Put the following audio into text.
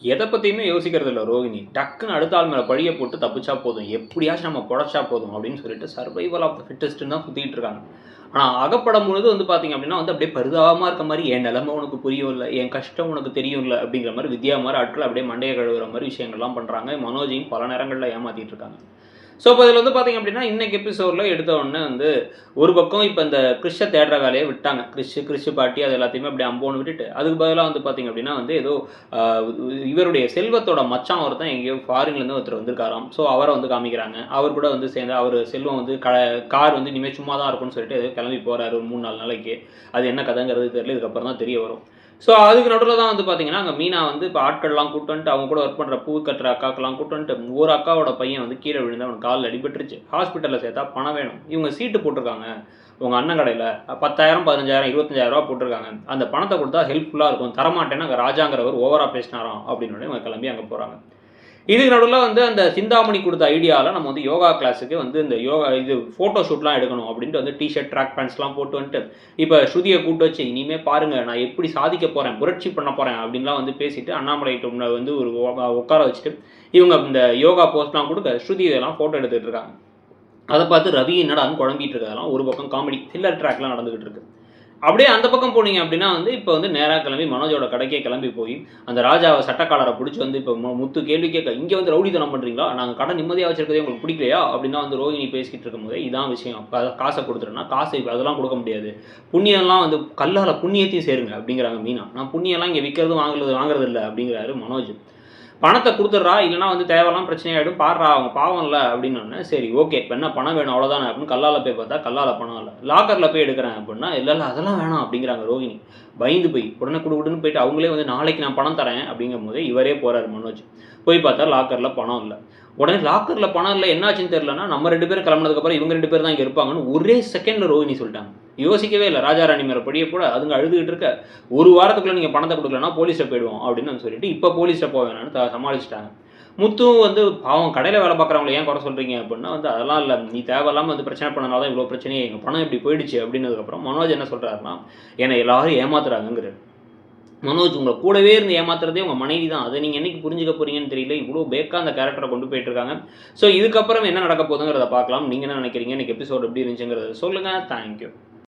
எத பத்தியுமே யோசிக்கிறது இல்ல ரோகிணி. டக்குன்னு அடுத்த ஆள் மேல பழிய போட்டு தப்பிச்சா போதும். எப்படியாச்சும் நம்ம பொழச்சா போதும் அப்படின்னு சொல்லிட்டு சர்வைவல் ஆஃப் த ஃபிட்டெஸ்ட்ன்னு தான் சுத்திட்டு இருக்காங்க. ஆனா அகப்படும்பொழுது வந்து பார்த்தீங்க அப்படின்னா வந்து அப்படியே பரிதாபமா இருக்க மாரி, என் நிலைமை உனக்கு புரியும்ல, என் கஷ்டம் உனக்கு தெரியும்ல அப்படிங்கிற மாரி வித்யா மாரி ஆட்கள் அப்படியே மண்டைய கழுவுற மாரி விஷயங்கள்லாம் பண்றாங்க. மனோஜையும் பல நேரங்கள்ல ஏமாத்திட்டு இருக்காங்க. ஸோ, இப்போ இதில வந்து பார்த்தீங்க அப்படின்னா, இன்னைக்கு எபிசோட்ல எடுத்த உடனே வந்து, ஒரு பக்கம் இப்ப இந்த கிறிஷ தேடுற வேலைய விட்டாங்க. கிறிஷ் பாட்டி அது எல்லாத்தையுமே அப்படியே அம்போன்னு விட்டுட்டு, அதுக்கு பதிலா வந்து பார்த்தீங்க அப்படின்னா வந்து, ஏதோ அ இவருடைய செல்வத்தோட மச்சான் ஒருத்தன் எங்கேயோ ஃபாரின்லேருந்து ஒருத்தர் வந்திருக்காராம். ஸோ, அவர வந்து காமிக்கிறாங்க. அவர் கூட வந்து சேர்ந்து அவரு செல்வம் வந்து கார் வந்து இனிமே சும்மா தான் இருக்கும்னு சொல்லிட்டு ஏதோ கிளம்பி போறாரு ஒரு 3, 4 நாளைக்கு. அது என்ன கதைங்கிறது தெரியல. இதுக்கப்புறம் தான் தெரிய வரும். ஸோ, அதுக்கு நடுவுல தான் வந்து பார்த்தீங்கன்னா, அங்க மீனா வந்து இப்ப ஆட்கள்லாம் கூட்டு வந்துட்டு, அவங்க கூட ஒர்க் பண்ற பூ கட்டுற அக்காக்கெல்லாம் கூட்டு வந்துட்டு, ஒரு அக்காவோட பையன் வந்து கீழ விழுந்து அவனுக்கு கால்ல அடிபட்டுருச்சு. ஹாஸ்பிட்டல்ல சேர்த்தா பணம் வேணும். இவங்க சீட்டு போட்டுருக்காங்க. உங்க அண்ணன் கடையில 10,000, 15,000, 25,000 போட்டுருக்காங்க. அந்த பணத்த குடுத்தா ஹெல்ப்ஃபுல்லா இருக்கும். தரமாட்டேன்னு அங்க ராஜாங்கிறவர் ஓவரா பேசினாராம் அப்டின்னோனே இவங்க கிளம்பி அங்க போறாங்க. இதுக்கு நடுவுல வந்து அந்த சிந்தாமணி குடுத்த ஐடியால நம்ம வந்து யோகா கிளாஸுக்கு வந்து இந்த யோகா இது ஃபோட்டோ ஷூட்லாம் எடுக்கணும் அப்டின்ட்டு வந்து டீ ஷர்ட், ட்ராக் பேண்ட்ஸ்லாம் போட்டு வந்துட்டு, இப்ப ஸ்ருதிய கூட்டு வச்சு, இனிமே பாருங்க நான் எப்படி சாதிக்க போறேன், புரட்சி பண்ண போறேன் அப்டின்லாம் வந்து பேசிட்டு, அண்ணாமலைட்ட வந்து ஒரு உட்கார வச்சுட்டு, இவங்க இந்த யோகா போஸ்லாம் குடுக்க, ஸ்ருதி இதெல்லாம் ஃபோட்டோ எடுத்துட்டு இருக்காங்க. அத பார்த்து ரவி என்னடான்னு குழம்பிட்டு இருக்கறதெல்லாம் ஒரு பக்கம் காமெடி ஃபில்லர் ட்ராக்லாம் நடந்துகிட்டு இருக்கு. அப்படியே அந்த பக்கம் போனீங்க அப்படின்னா வந்து, இப்ப வந்து நேரா கிளம்பி மனோஜோட கடைக்கே கிளம்பி போய், அந்த ராஜாவ சட்டக்காலர புடிச்சு வந்து இப்ப முத்து கேள்வி கேட்க, "இங்க வந்து ரவுடித்தனம் பண்றீங்களா? நாங்க கடை நிம்மதியா வச்சிருக்கதே உங்களுக்கு பிடிக்கலையா?" அப்படின்னா வந்து ரோகிணி பேசிக்கிட்டு இருக்கும்போதே, இதான் விஷயம். காச குடுத்துருன்னா, காசு அதெல்லாம் குடுக்க முடியாது. புண்ணியம்லாம் வந்து கல்லால புண்ணியத்தையும் சேருங்க அப்படிங்கிறாங்க மீனா. நான் புண்ணியம்லாம் இங்க விக்கிறதும் வாங்குறது இல்ல அப்படிங்கிறாரு மனோஜ். பணத்த குடுத்துடுறா, இல்லன்னா வந்து தேவையில்லாம பிரச்சனையாயிடும். பார்றா அவங்க பாவம்ல அப்டின்னோனே, சரி ஓகே. இப்ப என்ன பணம் வேணும் அவ்வளோதானே அப்டின்னு கல்லால போய் பார்த்தா, கல்லால பணம் இல்ல. லாக்கர்ல போய் எடுக்கிறேன் அப்டின்னா, இல்ல இல்ல அதெல்லாம் வேணாம் அப்டிங்கிறாங்க ரோகிணி. பயந்து போய் உடனே குடுகுடுன்னு போயிட்டு அவங்களே வந்து நாளைக்கு நான் பணம் தரேன் அப்டிங்கும்போதே இவரே போறாரு மனோஜ். போய் பார்த்தா லாக்கர்ல பணம் இல்ல. உடனே லாக்கர்ல பணம் இல்ல என்னாச்சுன்னு தெரியலன்னா, நம்ம 2 பேரும் கிளம்புனதுக்கு அப்புறம் இவங்க 2 பேர் தான் இங்க இருப்பாங்கன்னு ஒரே செகண்ட்ல ரோகிணி சொல்ட்டாங்க. யோசிக்கவே இல்ல. ராஜா ராணி மேல பழிய போட அதுங்க அழுதுகிட்டு இருக்க, "ஒரு வாரத்துக்குள்ள நீங்க பணத்த குடுக்கலன்னா போலீஸ்ட்ட போயிடுவோம்" அப்டின்னு வந்து சொல்லிட்டு, இப்ப போலீஸ்ட்ட போ வேணாம்னு சமாளிச்சுட்டாங்க. முத்துவும் வந்து பாவம் கடையில வேலை பார்க்குறவங்கள ஏன் குறை சொல்றீங்க அப்படின்னா வந்து அதெல்லாம் இல்ல. நீ தேவையில்லாம வந்து பிரச்சனை பண்ணனால தான் இவ்வளோ பிரச்சனையே. எங்க பணம் இப்படி போயிடுச்சு அப்படின்னதுக்கப்புறம் மனோஜ் என்ன சொல்றாருன்னா, என்னை எல்லாரும் ஏமாத்துறாங்கங்கிறாரு. மனோஜ் உங்கள கூடவே இருந்து ஏமாத்துறதே உங்க மனைவி தான். அத நீங்க என்னைக்கு புரிஞ்சுக்க போறீங்கன்னு தெரியல. இவ்ளோ பேக்கா அந்த கேரக்டர கொண்டு போயிட்டு இருக்காங்க. ஸோ இதுக்கப்புறம் என்ன நடக்க போகுதுங்கிறத பார்க்கலாம். நீங்க என்ன நினைக்கிறீங்க? இன்னைக்கு எபிசோட் எப்படி இருந்துச்சுங்கிறத சொல்லுங்க. Thank you.